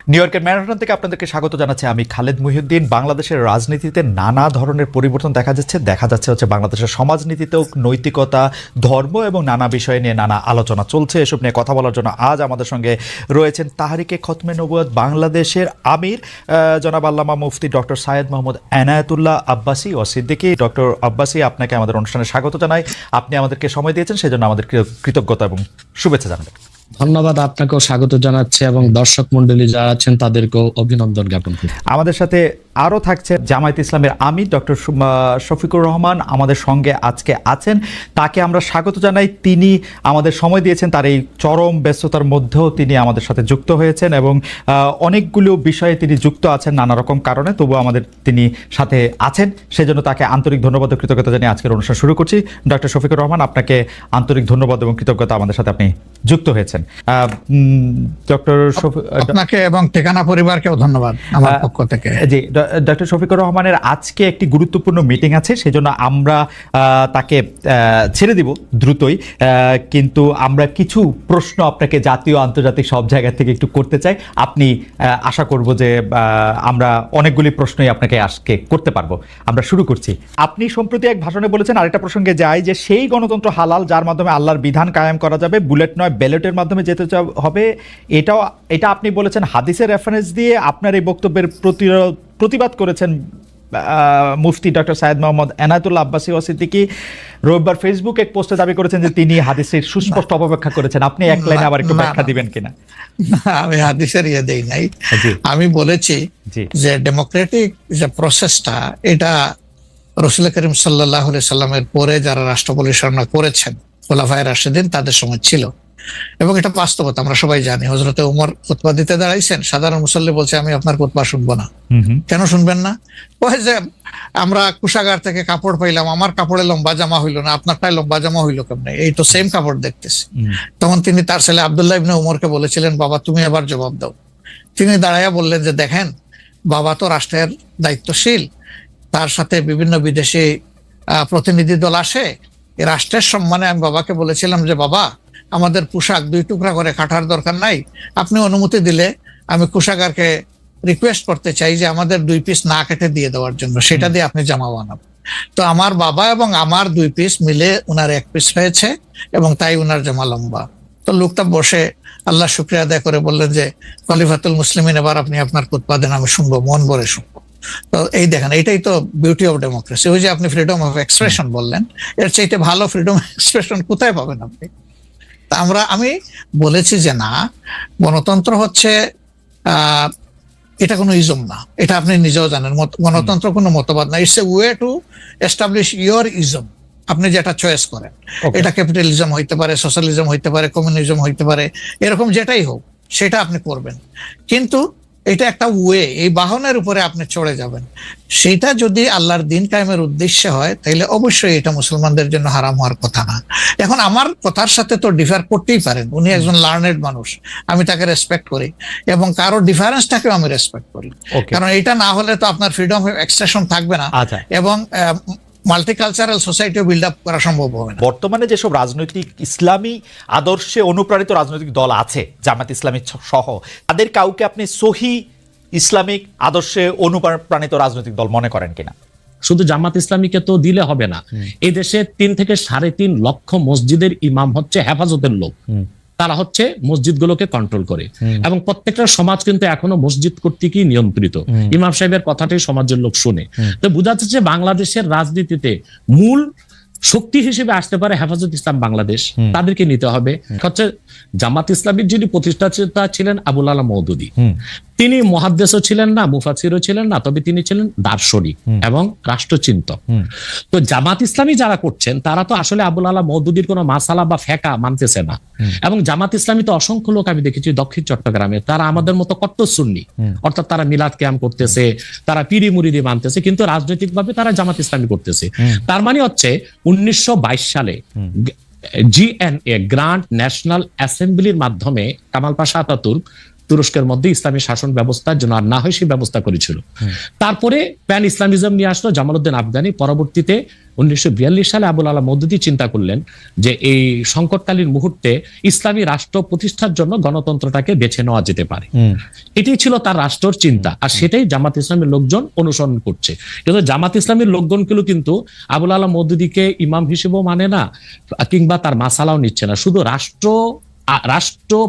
New ইয়র্কের Manhattan থেকে আপনাদেরকে স্বাগত জানাচ্ছি আমি খালেদ মুহিউদ্দিন। বাংলাদেশের রাজনীতিতে নানা ধরনের পরিবর্তন দেখা যাচ্ছে হচ্ছে বাংলাদেশের সমাজনীতিতেও নৈতিকতা, ধর্ম এবং নানা বিষয় নিয়ে নানা আলোচনা চলছে। এসব নিয়ে কথা বলার জন্য আজ আমাদের সঙ্গে রয়েছেন তাহরিকে খতমে নবুয়ত বাংলাদেশের আমির জনাব আল্লামা মুফতি ডক্টর সাইয়েদ মোহাম্মদ এনায়েতুল্লাহ আব্বাসী ও সিদ্দিকী। ডক্টর আব্বাসী, আপনাকে আমাদের অনুষ্ঠানে স্বাগত জানাই। আপনি আমাদেরকে সময় দিয়েছেন, সেজন্য আমাদের কৃতজ্ঞতা এবং শুভেচ্ছা জানাবেন। ধন্যবাদ, আপনাকেও স্বাগত জানাচ্ছি এবং দর্শক মন্ডলী যারা আছেন তাদেরকেও অভিনন্দন জ্ঞাপন করি। আমাদের সাথে আরও থাকছে জামায়াত ইসলামের আমির ডক্টর শফিকুর রহমান আমাদের সঙ্গে আজকে আছেন। তাকে আমরা স্বাগত জানাই। তিনি আমাদের সময় দিয়েছেন, তার এই চরম ব্যস্ততার মধ্যেও তিনি আমাদের সাথে যুক্ত হয়েছেন এবং অনেকগুলো বিষয়ে তিনি যুক্ত আছেন নানা রকম কারণে, তবুও আমাদের তিনি সাথে আছেন, সেজন্য তাকে আন্তরিক ধন্যবাদ ও কৃতজ্ঞতা জানিয়ে আজকের অনুষ্ঠান শুরু করছি। ডক্টর শফিকুর রহমান, আপনাকে আন্তরিক ধন্যবাদ এবং কৃতজ্ঞতা, আমাদের সাথে আপনি যুক্ত হয়েছেন। ডক্টর আপনাকে এবং ঠিকানা পরিবারকেও ধন্যবাদ আমার পক্ষ থেকে। জি, ডক্টর শফিকুর রহমানের আজকে একটি গুরুত্বপূর্ণ মিটিং আছে, সেজন্য আমরা তাকে ছেড়ে দিব দ্রুতই, কিন্তু আমরা কিছু প্রশ্ন আপনাকে জাতীয় আন্তর্জাতিক সব জায়গা থেকে একটু করতে চাই। আপনি আশা করব যে আমরা অনেকগুলি প্রশ্নই আপনাকে আজকে করতে পারবো। আমরা শুরু করছি। আপনি সম্প্রতি এক ভাষণে বলেছেন, আরেকটা প্রসঙ্গে যাই, যে সেই গণতন্ত্র হালাল যার মাধ্যমে আল্লাহর বিধান কায়েম করা যাবে, বুলেট নয় ব্যালটের মাধ্যমে যেতে হবে। এটা আপনি বলেছেন হাদিসের রেফারেন্স দিয়ে। আপনার এই বক্তব্যের প্রতিবাদ করেছেন মুফতি ডক্টর সাইয়েদ মোহাম্মদ এনায়েতুল্লাহ আব্বাসী ও সিদ্দিকী। রবিবার ফেসবুক এক পোস্টে দাবি করেছেন যে তিনি হাদিসের সুস্পষ্ট অপব্যাখ্যা করেছেন। আপনি এক লাইনে আবার একটু ব্যাখ্যা দিবেন কিনা? আমি হাদিসের দেই নাই। আমি বলেছি যে ডেমোক্রেটিক যে প্রসেসটা, এটা রাসূল করিম সাল্লাল্লাহু আলাইহি সাল্লামের পরে যারা রাষ্ট্র পরিচালনা করেছেন খোলাফায়ে রাশিদিন, তাদের সময় ছিল এবং এটা বাস্তবতা আমরা সবাই জানি। হযরতে ওমর খুতবা দিতে দাঁড়াইছেন, সাধারণ মুসল্লি বলছে আমি আপনার খুতবা শুনবো না। কেন শুনবেন না? ওই যে আমরা কুশাগার থেকে কাপড় পাইলাম, আমার কাপড়ে লম্বা জামা হইলো না, আপনারটাই লম্বা জামা হইলো কেমনে? এই তো সেম কাপড় দেখতেছি। তখন তিনি তার ছেলে আব্দুল্লাহ ইবনে ওমরকে বলেছিলেন, বাবা তুমি এবার জবাব দাও। তিনি দাঁড়াইয়া বললেন যে দেখেন, বাবা তো রাষ্ট্রের দায়িত্বশীল, তার সাথে বিভিন্ন বিদেশি প্রতিনিধি দল আসে, এই রাষ্ট্রের সম্মানে আমি বাবাকে বলেছিলাম যে বাবা আমাদের পোশাক 2 টুকরা করে কাটার দরকার নাই, আপনি অনুমতি দিলে আমি কুশাগারকে রিকোয়েস্ট করতে চাই যে আমাদের 2 পিস না কেটে দিয়ে দেওয়ার জন্য, সেটা দিয়ে আপনি জামা বানাবেন। তো আমার বাবা এবং আমার 2 পিস মিলে উনার 1 পিস হয়েছে এবং তাই উনার জামা লম্বা। তো লোকটা বসে আল্লাহ শুকরিয়া আদায় করে বললেন যে খলিফাতুল মুসলিমিন, এবার আপনি আপনার খুতবা দেন, আমি শুনবো, মন ভরে শুনবো। তো এই দেখেন, এটাই তো বিউটি অফ ডেমোক্রেসি। ওই যে আপনি ফ্রিডম অফ এক্সপ্রেশন বললেন, এর চাইতে ভালো ফ্রিডম অফ এক্সপ্রেশন কোথায় পাবেন আপনি? আমি বলেছি যে না, গণতন্ত্র হচ্ছে এটা কোনো ইজম না, এটা আপনি নিজেও জানেন। গণতন্ত্র কোনো মতবাদ না, it's a way to establish your ism. আপনি যেটা চয়েস করেন, এটা ক্যাপিটালিজম হইতে পারে, সোশ্যালিজম হইতে পারে, কমিউনিজম হইতে পারে, এরকম যেটাই হোক সেটা আপনি করবেন। কিন্তু এটা একটা ওয়ে, এই বাহনের উপরে আপনি চড়ে যাবেন। সেটা যদি আল্লাহর দিন কায়েমের উদ্দেশ্যে হয়, তাহলে অবশ্যই এটা মুসলমানদের জন্য হারাম হওয়ার কথা না। এখন আমার কথার সাথে তো ডিফার করতেই পারেন, উনি একজন লার্নেড মানুষ, আমি তাকে রেসপেক্ট করি এবং কারো ডিফারেন্সটাকেও আমি রেসপেক্ট করি, কারণ এটা না হলে তো আপনার ফ্রিডম অফ এক্সপ্রেশন থাকবে না এবং মাল্টিকালচারাল সোসাইটিও বিল্ড আপ করা সম্ভব হবে না। বর্তমানে যেসব রাজনৈতিক ইসলামী আদর্শে অনুপ্রাণিত রাজনৈতিক দল আছে, জামায়াত ইসলামী সহ, তাদের কাউকে আপনি সহি ইসলামিক আদর্শে অনুপ্রাণিত রাজনৈতিক দল মনে করেন কিনা? শুধু জামাত ইসলামীকে তো দিলে হবে না। এই দেশে 3 থেকে 3.5 লক্ষ মসজিদের ইমাম হচ্ছে হেফাজতের লোক, তারা হচ্ছে মসজিদগুলোকে কন্ট্রোল করে এবং প্রত্যেকটা সমাজ কিন্তু এখনো মসজিদ কর্তৃকই নিয়ন্ত্রিত। ইমাম সাহেবের কথাটাই সমাজের লোক শুনে। তো বোঝা যাচ্ছে যে বাংলাদেশের রাজনীতিতে মূল শক্তি হিসেবে আসতে পারে হেফাজত ইসলাম বাংলাদেশ, তাদেরকে নিতে হবে। হচ্ছে জামাত ইসলামীর যিনি প্রতিষ্ঠাতা ছিলেন আবুল আলা মওদুদী, তিনি মুহাদ্দিসও ছিলেন না, মুফাসসিরও ছিলেন না, তবে তিনি ছিলেন দার্শনিক এবং রাষ্ট্রচিন্তক। তো জামাত ইসলামী যারা করছেন তারা তো আসলে আবুল আলা মওদুদীর কোনো মাসালা বা ফেকা মানতেছে না। এবং জামাত ইসলামী তো অসংখ্য লোক আমি দেখেছি দক্ষিণ চট্টগ্রামে, তারা আমাদের মতো কট্টর সুন্নি, অর্থাৎ তারা মিলাদ কিয়াম করতেছে, তারা পিরি মুরিদি মানতেছে, কিন্তু রাজনৈতিকভাবে তারা জামাত ইসলামী করতেছে। তার মানে হচ্ছে 1922 সালে GNA গ্র্যান্ড ন্যাশনাল অ্যাসেম্বলির মাধ্যমে কামাল পাশা আতাতুর্ক তুরস্কের মধ্যে ইসলামী শাসন ব্যবস্থার জন্য আর না হয় সেই ব্যবস্থা করেছিল। তারপরে প্যান ইসলামিজম নিয়ে আসলো জামালউদ্দিন আফগানি। পরবর্তীতে 1942 সালে আবুল আলা মওদুদী চিন্তা করলেন যে এই সংকটকালীন মুহূর্তে ইসলামী রাষ্ট্র প্রতিষ্ঠার জন্য গণতন্ত্রটাকে বেছে নেওয়া যেতে পারে। এটাই ছিল তার রাষ্ট্রের চিন্তা, আর সেটাই জামাত ইসলামের লোকজন অনুসরণ করছে। কিন্তু জামাত ইসলামের লোকজনগুলো কিন্তু আবুল আলা মওদুদীকে ইমাম হিসেবেও মানে না, কিংবা তার মাসালাও নিচ্ছে না, শুধু রাষ্ট্র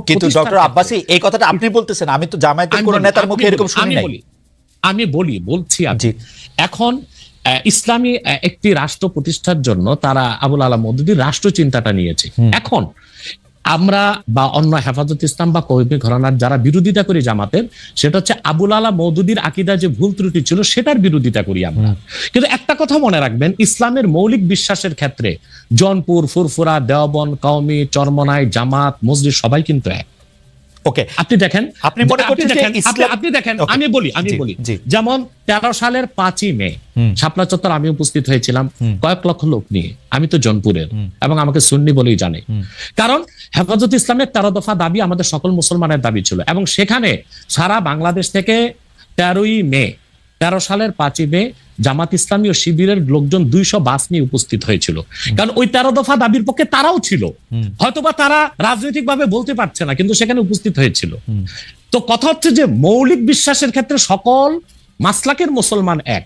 কিন্তু ডক্টর আব্বাসী এই কথাটা আপনি বলতেছেন, আমি তো জামায়াতের কোন নেতার মুখে এরকম শুনি নাই। আমি বলছি এখন ইসলামী একটি রাষ্ট্র প্রতিষ্ঠার জন্য তারা আবুল আলা মওদুদীর রাষ্ট্র চিন্তাটা নিয়েছে। এখন আমরা বা অন্য হেফাজত ইসলাম বা কওমি ঘরানার যারা বিরোধিতা করি জামাতের, সেটা হচ্ছে আবুল আলা মওদুদীর আকীদা যে ভুল ত্রুটি ছিল সেটার বিরোধিতা করি আমরা। কিন্তু একটা কথা মনে রাখবেন, ইসলামের মৌলিক বিশ্বাসের ক্ষেত্রে জৌনপুর, ফুরফুরা, দেওবন্দ, কওমি, চরমনাই, জামাত, মসজিদ সবাই কিন্তু এক। ওকে, আপনি দেখেন, আপনি মনে করছেন আপনি দেখেন, আমি বলি যেমন 13 সালের 5ই মে শাপলা চত্বর আমি উপস্থিত হয়েছিলাম কয়েক লক্ষ লোক নিয়ে। আমি তো জৌনপুরের এবং আমাকে সুন্নি বলেই জানে, কারণ হেফাজত ইসলামের 13 দফা দাবি আমাদের সকল মুসলমানের দাবি ছিল, এবং সেখানে সারা বাংলাদেশ থেকে 13 সালের 5ই মে জামাত ইসলামী ও শিবিরের লোকজন 200 বাস নিয়ে উপস্থিত হয়েছিল। কারণ ওই 13 দফা দাবির পক্ষে তারাও ছিল, হয়তোবা তারা রাজনৈতিক ভাবে বলতে পারছে না, কিন্তু সেখানে উপস্থিত হয়েছিল। তো কথা হচ্ছে যে মৌলিক বিশ্বাসের ক্ষেত্রে সকল মাসলাকের মুসলমান এক,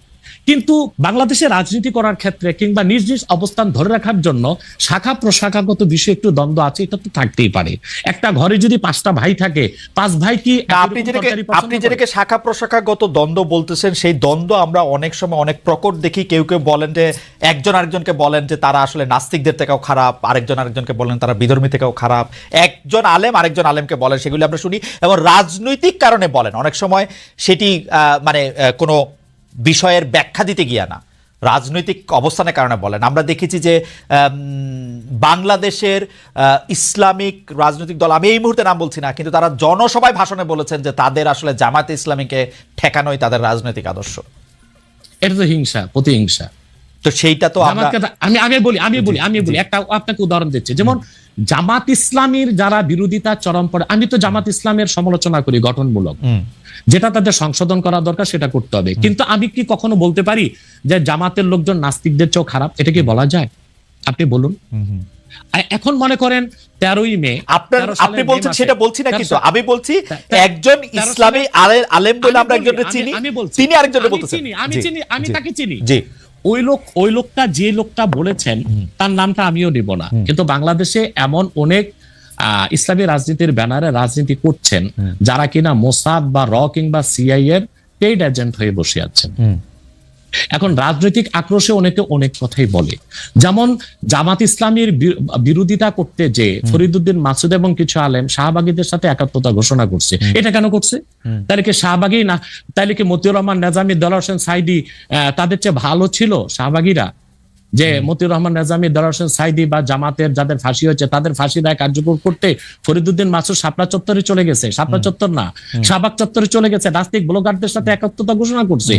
কিন্তু বাংলাদেশে রাজনীতি করার ক্ষেত্রে কিংবা নিজ নিজ অবস্থান ধরে রাখার জন্য শাখা প্রশাখাগত বিষয়ে একটু দ্বন্দ্ব আছে, এটা তো থাকতেই পারে। একটা ঘরে যদি 5টা ভাই থাকে, 5 ভাই কি আপনি যেটাকে শাখা প্রশাখাগত দ্বন্দ্ব বলতেছেন, সেই দ্বন্দ্ব আমরা অনেক সময় অনেক প্রকট দেখি। কেউ কেউ বলেন যে একজন আরেকজনকে বলেন যে তারা আসলে নাস্তিকদের থেকেও খারাপ, আরেকজন আরেকজনকে বলেন তারা বিধর্মী থেকেও খারাপ, একজন আলেম আরেকজন আলেমকে বলেন, সেগুলি আমরা শুনি, এবং রাজনৈতিক কারণে বলেন অনেক সময়, সেটি মানে কোনো বিষয়ের ব্যাখ্যা দিতে গিয়া না, রাজনৈতিক অবস্থানের কারণে বলেন। আমরা দেখেছি যে বাংলাদেশের ইসলামিক রাজনৈতিক দল, আমি এই মুহূর্তে নাম বলছি না, কিন্তু তারা জনসভায় ভাষণে বলেছেন যে তাদের আসলে জামাতে ইসলামীকে ঠেকানোই তাদের রাজনৈতিক আদর্শ। এটা তো হিংসা, প্রতিহিংসা। তো সেইটা তো আমি বলি একটা আপনাকে উদাহরণ দিচ্ছি, যেমন জামাত ইসলামীর যারা বিরোধিতা চরম পড়ে, আমি তো জামাত ইসলামের সমালোচনা করি গঠনমূলক, যেটা তাদের সংশোধন করা দরকার সেটা করতে হবে। কিন্তু আমি কি কখনো বলতে পারি যে জামাতের লোকজন নাস্তিকদের চেয়েও খারাপ? এটা কি বলা যায়? আপনি বলুন। এখন মনে করেন 13ই মে আপনি বলছেন, সেটা বলছি না, কিন্তু আমি বলছি একজন ইসলামী আলেম বলে আমরা একজনকে চিনি, তিনি আরেকজনকে বলতেছেন। আমি তাকে চিনি। ওই লোকটা যে লোকটা বলেছেন তার নামটা আমিও নিব না, কিন্তু বাংলাদেশে এমন অনেক ইসলামী রাজনীতির ব্যানারে রাজনীতি করছেন যারা কিনা মোসাদ বা র কিংবা সিআই এর পেইড এজেন্ট হয়ে বসে আছেন। এখন রাজনৈতিক আক্রোশে অনেকে অনেক কথাই বলে, যেমন জামাত ইসলামীর বিরোধিতা করতে যে ফরিদউদ্দিন মাসুদ এবং কিছু আলেম শাহবাগীদের সাথে একাত্মতা ঘোষণা করছে। এটা কেন করছে? তাহলে কি শাহবাগী না, তাহলে কি মতিউর রহমান নেজামী, দেলোয়ার হোসেন সাইদি তাদের চেয়ে ভালো ছিল শাহবাগীরা? যে মতিউর রহমান নেজামী, দেলোয়ার হোসেন সাইদি বা জামাতের যাদের ফাঁসি হয়েছে তাদের ফাঁসি রায় কার্যকর করতে ফরিদউদ্দিন মাসুদ শাপলা চত্বরে চলে গেছে, শাপলা চত্বর না শাহবাগ চত্বরে চলে গেছে, নাস্তিক ব্লগারদের সাথে একাত্মতা ঘোষণা করছে।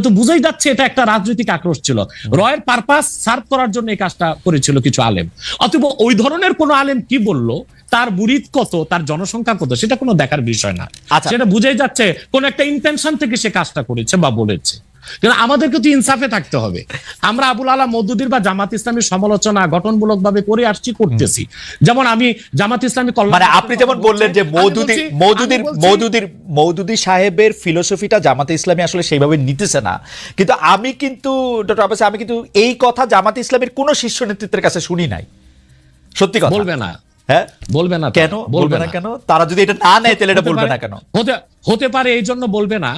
তো বুঝাই যাচ্ছে এটা একটা রাজনৈতিক আক্রোশ ছিল, রয়ের পারপাস সার্ভ করার জন্য এই কাজটা করেছিল কিছু আলেম। অথবা ওই ধরনের কোন আলেম কি বললো, তার মুরিদ কত, তার জনসংখ্যা কত, সেটা কোনো দেখার বিষয় না। সেটা বুঝাই যাচ্ছে কোন একটা ইন্টেনশন থেকে সে কাজটা করেছে বা বলেছে। কিন্তু আমাদেরকে তো ইনসাফে থাকতে হবে। আমরা আবুল আলা মওদুদীর বা জামাত ইসলামীর সমালোচনা গঠনমূলক ভাবে করে আসছি, করতেছি। যেমন আমি জামাত ইসলামী মানে আপনি যেমন বললেন যে মওদুদী সাহেবের ফিলোসফিটা জামাতে ইসলামী আসলে সেইভাবে নিতেছে না, কিন্তু আমি কিন্তু ডক্টর আব্বাসী, আমি কিন্তু এই কথা জামাতে ইসলামের কোন শীর্ষ নেতৃত্বের কাছে শুনি নাই। সত্যি কথা বলবে না, হ্যাঁ বলবে না কেন? বলবে না কেন? তারা যদি এটা না নেয় তাহলে এটা বলবে না কেন? হতে পারে এই জন্য বলবে না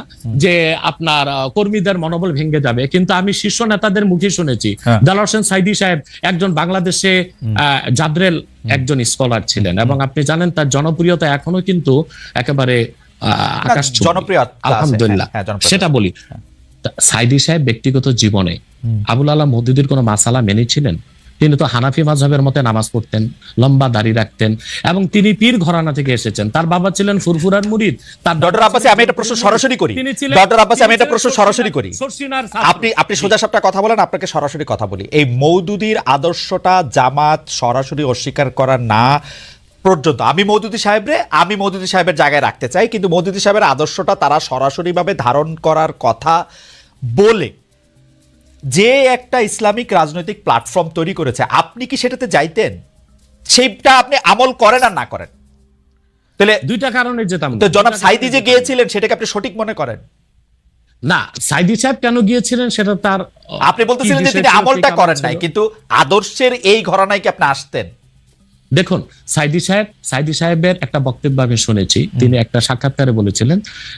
যে আপনার কর্মীদের মনোবল ভেঙে যাবে, কিন্তু আমি শীর্ষ নেতাদের মুখে শুনেছি। দেলোয়ার হোসেন সাইদি সাহেব একজন বাংলাদেশে জাদ্রেল একজন স্কলার ছিলেন, এবং আপনি জানেন তার জনপ্রিয়তা এখনো কিন্তু একেবারে জনপ্রিয়, আলহামদুলিল্লাহ। সেটা বলি, সাইদি সাহেব ব্যক্তিগত জীবনে আবুল আলা মওদুদীর কোনো মাসালা মেনেছিলেন? তিনি তো হানাফি মাযহাবের মতে নামাজ পড়তেন, লম্বা দাড়ি রাখতেন, এবং তিনি পীর ঘরানা থেকে এসেছেন। তার বাবা ছিলেন ফুরফুরার মুরিদ। ডক্টর আব্বাসী, আমি একটা প্রশ্ন সরাসরি করি। ডক্টর আব্বাসী, আমি একটা প্রশ্ন সরাসরি করি। আপনি সোজা সাপটা কথা বলেন, আপনাকে সরাসরি কথা বলি। এই মওদুদীর আদর্শটা জামাত সরাসরি অস্বীকার করা না, পর্যন্ত আমি মওদুদী সাহেবের জায়গায় রাখতে চাই, কিন্তু মওদুদী সাহেবের আদর্শটা তারা সরাসরিভাবে ধারণ করার কথা বলে যে একটা ইসলামিক রাজনৈতিক প্ল্যাটফর্ম তৈরি করেছে, আপনি কি সেটাতে যাইতেন? সেইটা আপনি আমল করেন আর না করেন? তাহলে দুইটা কারণে যেতাম। তো জনাব সাইদি যে গিয়েছিলেন সেটাকে আপনি সঠিক মনে করেন? না, সাইদি সাহেব কেন গিয়েছিলেন সেটা তার, আপনি বলতেছিলেন যে তিনি আমলটা করেন নাই, কিন্তু আদর্শের এই ঘরানায় কি আপনি আসতেন? দেখুন, সাইদি সাহেবের একটা বক্তব্য আমি শুনেছি, তিনি একটা সাক্ষাৎকারে বলেছিলেন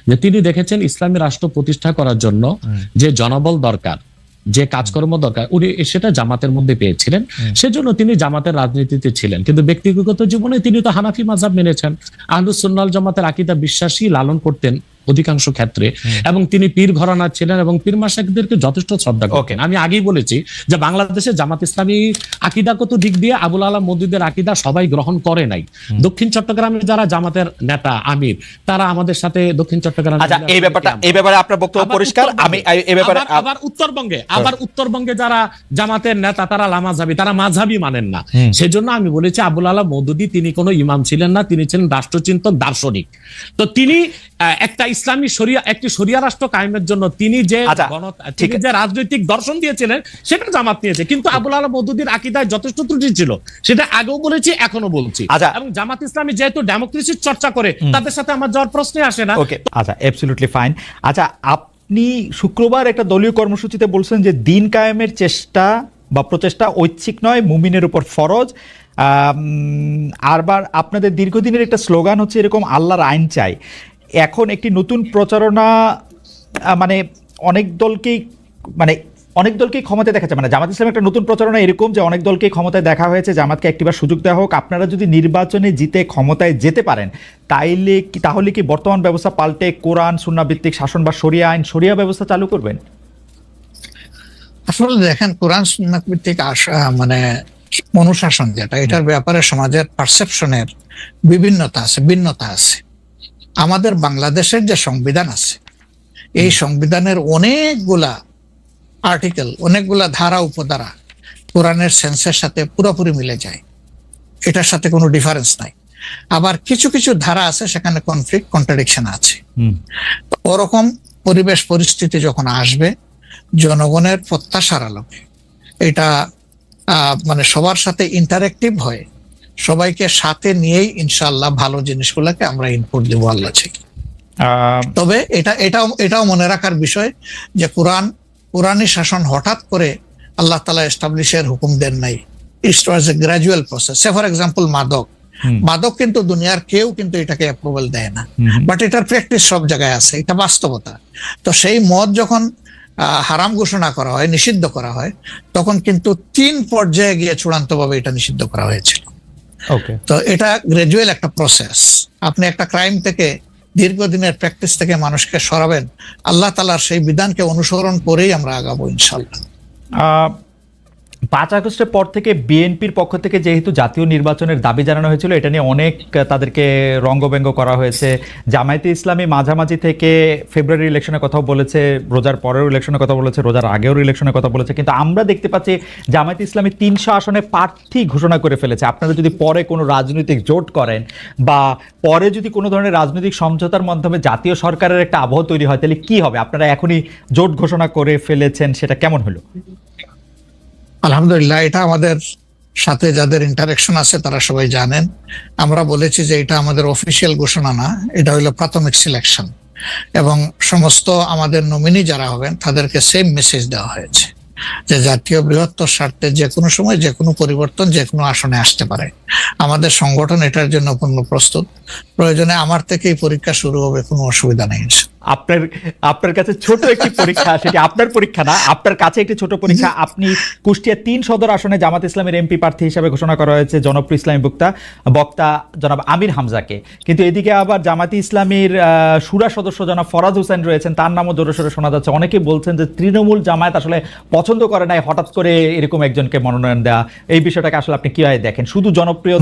যে তিনি দেখেছেন ইসলামী রাষ্ট্র প্রতিষ্ঠা করার জন্য যে জনবল দরকার, যে কাজকর্ম দরকার, উনি সেটা জামাতের মধ্যে পেয়েছিলেন, সেজন্য তিনি জামাতের রাজনীতিতে ছিলেন। কিন্তু ব্যক্তিগত জীবনে তিনি তো হানাফি মাযহাব মেনেছেন, আহলুস সুন্নাহ ওয়াল জামাতের আকীদা বিশ্বাসী লালন করতেন অধিকাংশ ক্ষেত্রে, এবং তিনি পীর ঘরানা ছিলেন এবং পীর মাশায়েখদেরকে যথেষ্ট শ্রদ্ধা করতেন। আমি আগেই বলেছি যে বাংলাদেশে জামাত ইসলামী আকীদাগত দিক দিয়ে আবুল আলা মওদুদের আকীদা সবাই গ্রহণ করে নাই। দক্ষিণ চট্টগ্রামে যারা জামাতের নেতা আমির, তারা আমাদের সাথে দক্ষিণ চট্টগ্রামে, আচ্ছা এই ব্যাপারে আপনার বক্তব্য পরিষ্কার। আমি এই ব্যাপারে আবার উত্তরবঙ্গে যারা জামাতের নেতা তারা লামাযহাবী, তারা মাযহাবী মানেন না। সেজন্য আমি বলেছি আবুল আলা মওদুদী তিনি কোনো ইমাম ছিলেন না, তিনি ছিলেন রাষ্ট্রচিন্তক, দার্শনিক। তো তিনি একটা ইসলামী একটি শরিয়া রাষ্ট্র কায়েমের জন্য তিনি যে রাজনৈতিক দর্শন দিয়েছিলেন সেটা জামাত নিয়েছে, কিন্তু আবুল আলা মওদুদীর আকীদায় যথেষ্ট ত্রুটি ছিল, সেটা আগেও বলেছি এখনো বলছি। এবং জামাত ইসলামী যেহেতু ডেমোক্রেসির চর্চা করে, তাদের সাথে আমার যাওয়ার প্রশ্নই আসে না। আচ্ছা, অ্যাবসলিউটলি ফাইন। আচ্ছা, আপনি শুক্রবার একটা দলীয় কর্মসূচিতে বলছেন যে দিন কায়েমের চেষ্টা বা প্রচেষ্টা ঐচ্ছিক নয়, মুমিনের উপর ফরজ। আরবার আপনাদের দীর্ঘদিনের একটা স্লোগান হচ্ছে এরকম, আল্লাহর আইন চাই। এখন একটি নতুন প্রচারণা, মানে অনেক দলকেই ক্ষমতায় দেখাচ্ছে, মানে জামাত ইসলাম একটা নতুন প্রচারণা এরকম যে অনেক দলকেই ক্ষমতায় দেখা হয়েছে, জামাতকে একটিবার সুযোগ দেওয়া হোক, আপনারা যদি নির্বাচনে জিতে ক্ষমতায় যেতে পারেন তাহলে কি বর্তমান ব্যবস্থা পাল্টে কোরআন সুন্নাহ ভিত্তিক শাসন বা শরিয়া ব্যবস্থা চালু করবেন? আসলে দেখেন, কোরআন সুন্নাহ ভিত্তিক মানে অনুশাসন যেটা, এটার ব্যাপারে সমাজের পারসেপশনের ভিন্নতা আছে। আমাদের বাংলাদেশের যে সংবিধান আছে, এই সংবিধানের অনেকগুলা আর্টিকেল, অনেকগুলা ধারা উপধারা কোরআনের সেন্সের সাথে পুরোপুরি মিলে যায়, এটার সাথে কোনো ডিফারেন্স নাই। আবার কিছু কিছু ধারা আছে সেখানে কনফ্লিক্ট, কন্ট্রাডিকশন আছে। ওরকম পরিবেশ পরিস্থিতি যখন আসবে, জনগণের প্রত্যাশার আলোকে এটা মানে সবার সাথে ইন্টারেক্টিভ হয়, সবাইকে সাথে নিয়েই ইনশাআল্লাহ ভালো জিনিসগুলোকে আমরা ইনপুট দেবো আল্লাহ থেকে। তবে এটাও মনে রাখার বিষয় যে কোরআনী শাসন হঠাৎ করে আল্লাহ তাআলা এস্টাবলিশের হুকুম দেন নাই, it was a gradual process. Say for example মাদক কিন্তু দুনিয়ার কেউ কিন্তু এটাকে অ্যাপ্রুভাল দেয় না, বাট এটার প্র্যাকটিস সব জায়গায় আছে, এটা বাস্তবতা। তো সেই মদ যখন হারাম ঘোষণা করা হয়, নিষিদ্ধ করা হয়, তখন কিন্তু 3 পর্যায়ে গিয়ে চূড়ান্তভাবে এটা নিষিদ্ধ করা হয়েছিল। তো এটা গ্রাজুয়াল একটা প্রসেস। আপনি একটা ক্রাইম থেকে, দীর্ঘদিনের প্র্যাকটিস থেকে মানুষকে সরাবেন, আল্লাহ তাআলার সেই বিধানকে অনুসরণ করেই আমরা আগাবো ইনশাআল্লাহ। 5 আগস্টের পর থেকে বিএনপির পক্ষ থেকে যেহেতু জাতীয় নির্বাচনের দাবি জানানো হয়েছিল, এটা নিয়ে অনেক তাদেরকে রঙ্গব্যঙ্গ করা হয়েছে। জামায়াতে ইসলামী মাঝামাঝি থেকে ফেব্রুয়ারি ইলেকশনের কথাও বলেছে, রোজার পরেও ইলেকশনের কথা বলেছে, রোজার আগেও ইলেকশনের কথা বলেছে, কিন্তু আমরা দেখতে পাচ্ছি জামায়াতে ইসলামী 300 আসনে প্রার্থী ঘোষণা করে ফেলেছে। আপনারা যদি পরে কোনো রাজনৈতিক জোট করেন বা পরে যদি কোনো ধরনের রাজনৈতিক সমঝোতার মাধ্যমে জাতীয় সরকারের একটা আবহ তৈরি হয়, তাহলে কি হবে? আপনারা এখনই জোট ঘোষণা করে ফেলেছেন, সেটা কেমন হলো? আলহামদুলিল্লাহ, এটা আমাদের সাথে যাদের ইন্টারেকশন আছে তারা সবাই জানেন। আমরা বলেছি যে এটা আমাদের অফিসিয়াল ঘোষণা না, এটা হলো প্রাথমিক সিলেকশন, এবং সমস্ত আমাদের নমিনি যারা হবেন তাদেরকে সেম মেসেজ দেওয়া হয়েছে যে জাতীয় বৃহত্তর স্বার্থে যে কোনো সময় যে কোনো পরিবর্তন যে কোনো আসনে আসতে পারে। আমাদের সংগঠন এটার জন্য পূর্ণ প্রস্তুত। প্রয়োজনে আমার থেকেই পরীক্ষা শুরু হবে, কোনো অসুবিধা নেই। আপনার কাছে ছোট একটি পরীক্ষা, সেটি আপনার পরীক্ষা না, আপনার কাছে একটি ছোট পরীক্ষা। আপনি কুষ্টিয়া 3 সদর আসনে জামাত ইসলামের এমপি প্রার্থী হিসেবে ঘোষণা করা হয়েছে জনপ্রিয় ইসলামী বক্তা জনাব আমির হামজাকে, কিন্তু এদিকে আবার জামাতি ইসলামীর শুরা সদস্য জনাব ফরাজ হোসেন রয়েছেন, তার নামও জোরে সোরে শোনা যাচ্ছে। অনেকে বলছেন যে তৃণমূল জামায়াত আসলে পছন্দ করে নাই হঠাৎ করে এরকম একজনকে মনোনয়ন দেওয়া। এই বিষয়টাকে আসলে আপনি কিভাবে দেখেন? শুধু জনপ্রিয়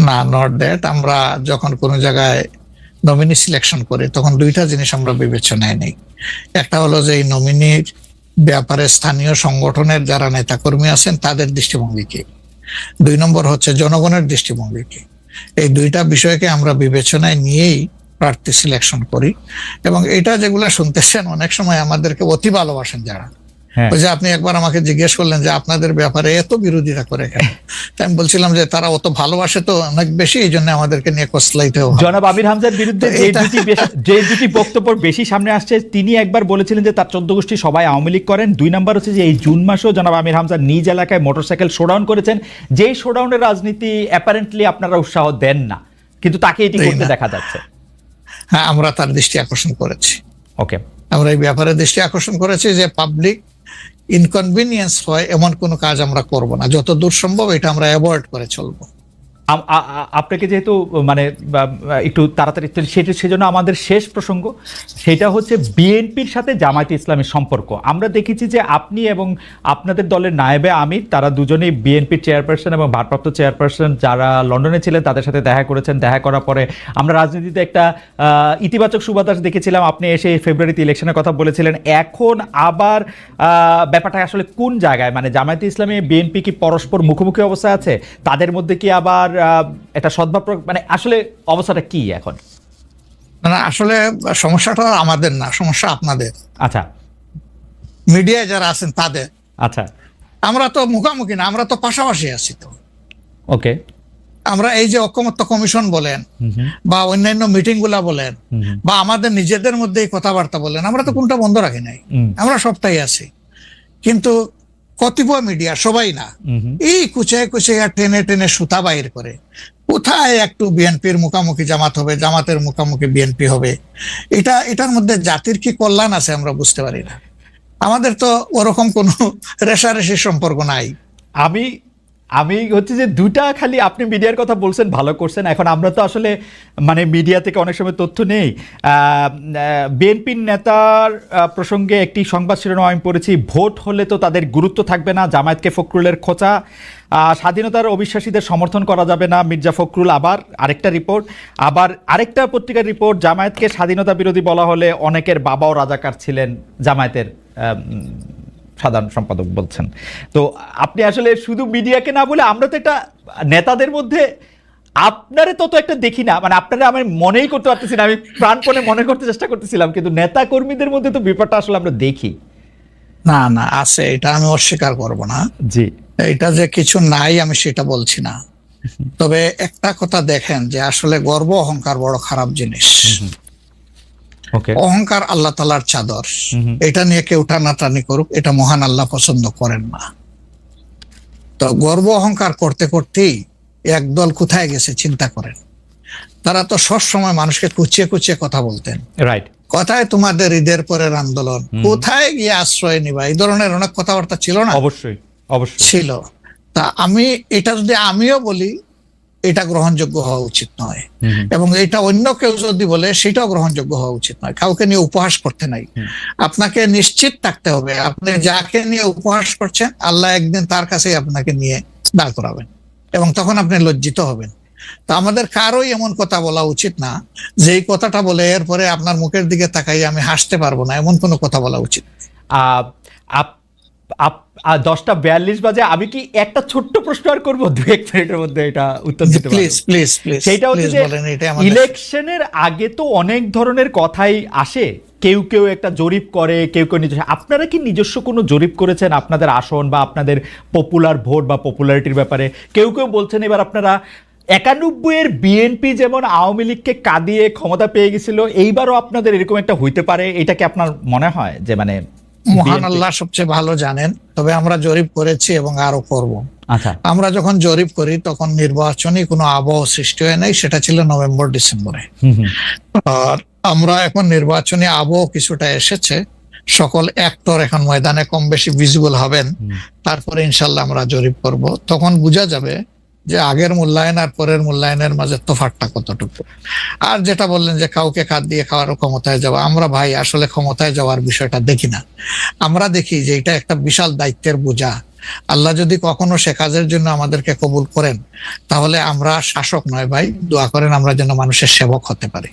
না, নট দ্যাট। আমরা যখন কোনো জায়গায় নমিনি সিলেকশন করি তখন 2টা জিনিস আমরা বিবেচনায় নেই। একটা হলো যে এই নমিনির ব্যাপারে স্থানীয় সংগঠনের যারা নেতাকর্মী আছেন তাদের দৃষ্টিভঙ্গি কি, দুই নম্বর হচ্ছে জনগণের দৃষ্টিভঙ্গি কি। এই দুইটা বিষয়কে আমরা বিবেচনায় নিয়েই প্রার্থী সিলেকশন করি। এবং এটা যেগুলা শুনতেছেন, অনেক সময় আমাদেরকে অতি ভালোবাসেন যারা, ওই যে আপনি একবার আমাকে জিজ্ঞেস করলেন যে আপনাদের ব্যাপারে এত বিরোধিতা করে কেন, তাই আমি বলছিলাম যে তারা অত ভালোবাসে তো অনেক বেশি, এই জন্য আমাদেরকে নিয়ে কসলাইতে হবে। জনাব আমির হামজার বিরুদ্ধে যে দুটি বক্তব্য বেশি সামনে আসছে, তিনি একবার বলেছিলেন যে তার 14 গোষ্ঠী সবাই আওয়ামী লীগ করেন। 2 নাম্বার হচ্ছে যে এই জুন মাসেও জনাব আমির হামজা নিজ এলাকায় মোটরসাইকেল শোডাউন করেছেন, যেই শোডাউনের রাজনীতি অ্যাপারেন্টলি আপনারা উৎসাহ দেন না, কিন্তু তাকে এটি করতে দেখা যাচ্ছে। হ্যাঁ, আমরা তার দৃষ্টি আকর্ষণ করেছি। ওকে, আমরা এই ব্যাপারে দৃষ্টি আকর্ষণ করেছি যে পাবলিক ইনকনভিনিয়েন্স হয় এমন কোনো কাজ আমরা করব না, যত দূর সম্ভব এটা আমরা অ্যাভয়েড করে চলবো। আপনাকে যেহেতু মানে একটু তাড়াতাড়ি, সেজন্য আমাদের শেষ প্রসঙ্গ সেটা হচ্ছে বিএনপির সাথে জামায়াতে ইসলামের সম্পর্ক। আমরা দেখেছি যে আপনি এবং আপনাদের দলের নায়েবে আমির, তারা দুজনেই বিএনপির চেয়ারপারসন এবং ভারপ্রাপ্ত চেয়ারপারসন যারা লন্ডনে ছিলেন তাদের সাথে দেখা করেছেন। দেখা করার পরে আমরা রাজনীতিতে একটা ইতিবাচক সুবাতাস দেখেছিলাম। আপনি এসে ফেব্রুয়ারিতে ইলেকশনের কথা বলেছিলেন। এখন আবার ব্যাপারটা আসলে কোন জায়গায়, মানে জামায়াতে ইসলামী বিএনপি কি পরস্পর মুখোমুখি অবস্থায় আছে? তাদের মধ্যে কি আবার এটা সদ্ভাব, মানে আসলে অবস্থাটা কি এখন? না, আসলে সমস্যাটা আমাদের না, সমস্যা আপনাদের। আচ্ছা, মিডিয়ায় যারা আছেন তাদের। আচ্ছা, আমরা তো মুখামুখি না, আমরা তো পাশাপাশি আছি। তো ওকে, আমরা এই যে ঐকমত্য কমিশন বলেন বা অন্যান্য মিটিং গুলা বলেন বা আমাদের নিজেদের মধ্যে কথাবার্তা বলেন, আমরা তো কোনটা বন্ধ রাখি নাই, আমরা সবটাই আছি। কিন্তু কতিপয় মিডিয়া, সবাই না, এই কুচায় কুচাইয়া টেনে টেনে সুতা বাইর করে কোথায় একটু বিএনপির মুখামুখি জামাত হবে, জামাতের মুখামুখি বিএনপি হবে। এটার মধ্যে জাতির কি কল্যাণ আছে আমরা বুঝতে পারি না। আমাদের তো ওরকম কোনো রেশারেশির সম্পর্ক নাই। আমি হচ্ছে যে দুটা, খালি আপনি মিডিয়ার কথা বলছেন, ভালো করছেন। এখন আমরা তো আসলে মানে মিডিয়া থেকে অনেক সময় তথ্য নেই। বিএনপির নেতার প্রসঙ্গে একটি সংবাদ শিরোনাম আমি পড়েছি, ভোট হলে তো তাদের গুরুত্ব থাকবে না, জামায়াতকে ফখরুলের খোঁচা, স্বাধীনতার অবিশ্বাসীদের সমর্থন করা যাবে না, মির্জা ফখরুল। আবার আরেকটা রিপোর্ট, আবার আরেকটা পত্রিকার রিপোর্ট, জামায়াতকে স্বাধীনতা বিরোধী বলা হলে অনেকের বাবাও রাজাকার ছিলেন, জামায়াতের সাধারণ সম্পাদক বলছেন। তো আপনি আসলে শুধু মিডিয়াকে না বলে, আমরা তো একটা নেতাদের মধ্যে আপনারে তত একটা দেখি না, মানে আপনারা আমি মনেই করতে পারতেছি না, আমি প্রাণপণে মনে করতে চেষ্টা করতেছিলাম, কিন্তু নেতা কর্মীদের মধ্যে তো ব্যাপারটা আসলে আমরা দেখি না। না, আছে, এটা আমি অস্বীকার করব না। জি, এটা যে কিছু নাই আমি সেটা বলছি না। তবে একটা কথা দেখেন যে আসলে গর্ব অহংকার বড় খারাপ জিনিস। অহংকার আল্লাহ তাআলার চাদর, এটা নিয়ে কেউ টানাটানি করুক, এটা মহান আল্লাহ পছন্দ করেন না। তো গর্ব অহংকার করতে করতেই একদল কোথায় গেছে চিন্তা করেন। তারা তো সব সময় মানুষকে কুচিয়ে কুচিয়ে কথা বলতেন, রাইট, কোথায় তোমাদের ঈদের পরের আন্দোলন, কোথায় গিয়ে আশ্রয় নিবা, এই ধরনের অনেক কথাবার্তা ছিল না? অবশ্যই অবশ্যই ছিল। তা এটা যদি আমিও বলি, এটা গ্রহণযোগ্য হওয়া উচিত নয়, এবং এটা অন্য কেউ যদি বলে সেটাও গ্রহণযোগ্য হওয়া উচিত নয়। কাউকে নিয়ে উপহাস করতে নাই। আপনাকে নিশ্চিত থাকতে হবে আপনি যাকে নিয়ে উপহাস করছেন, আল্লাহ একদিন তার কাছেই আপনাকে নিয়ে দাঁড় করাবেন, এবং তখন আপনি লজ্জিত হবেন। তো আমাদের কারোই এমন কথা বলা উচিত না যে এই কথাটা বলে এরপরে আপনার মুখের দিকে তাকাই আমি হাসতে পারবো না, এমন কোনো কথা বলা উচিত। 10:42 বাজে, আমি কি একটা ছোট্ট প্রশ্ন আর করবো 2-1 মিনিটের মধ্যে, এটা উত্তর দিতে পারবেন? প্লিজ। সেটা হচ্ছে যে ইলেকশনের আগে তো অনেক ধরনের কথাই আসে, কেউ কেউ একটা জরিপ করে, কেউ কেউ নিজস্ব। আপনারা কি নিজস্ব কোনো জরিপ করেছেন আপনাদের আসন বা আপনাদের পপুলার ভোট বা পপুলারিটির ব্যাপারে? কেউ কেউ বলছেন এবার আপনারা 91-এর বিএনপি যেমন আওয়ামী লীগকে কাঁদিয়ে ক্ষমতা পেয়ে গেছিল, এইবারও আপনাদের এরকম একটা হইতে পারে, এটা কি আপনার মনে হয়? যে মানে মহান আল্লাহ সবচেয়ে ভালো জানেন, তবে আমরা জরিপ করেছি এবং আরো করব। আচ্ছা, আমরা যখন জরিপ করি তখন নির্বাচনী কোনো আবহ সৃষ্টি হয় নাই, সেটা ছিল নভেম্বর ডিসেম্বরে। আর আমরা এখন নির্বাচনী আবহ কিছুটা এসেছে, সকল অ্যাক্টর এখন ময়দানে কম বেশি ভিজিবল হবেন, তারপরে ইনশাল্লাহ আমরা জরিপ করব। তখন বোঝা যাবে যে আগের মূল্যায়ন আর পরের মূল্যায়নের মাঝে তফাৎটা কতটুকু। আর যেটা বললেন যে কাউকে কাঁদ দিয়ে খাওয়ার ক্ষমতায় যাওয়া, আমরা ভাই আসলে ক্ষমতায় যাওয়ার বিষয়টা দেখি না। আমরা দেখি যে এটা একটা বিশাল দায়িত্বের বোঝা। আল্লাহ যদি কখনো সে কাজের জন্য আমাদেরকে কবুল করেন, তাহলে আমরা শাসক নয় ভাই, দোয়া করেন আমরা যেন মানুষের সেবক হতে পারি।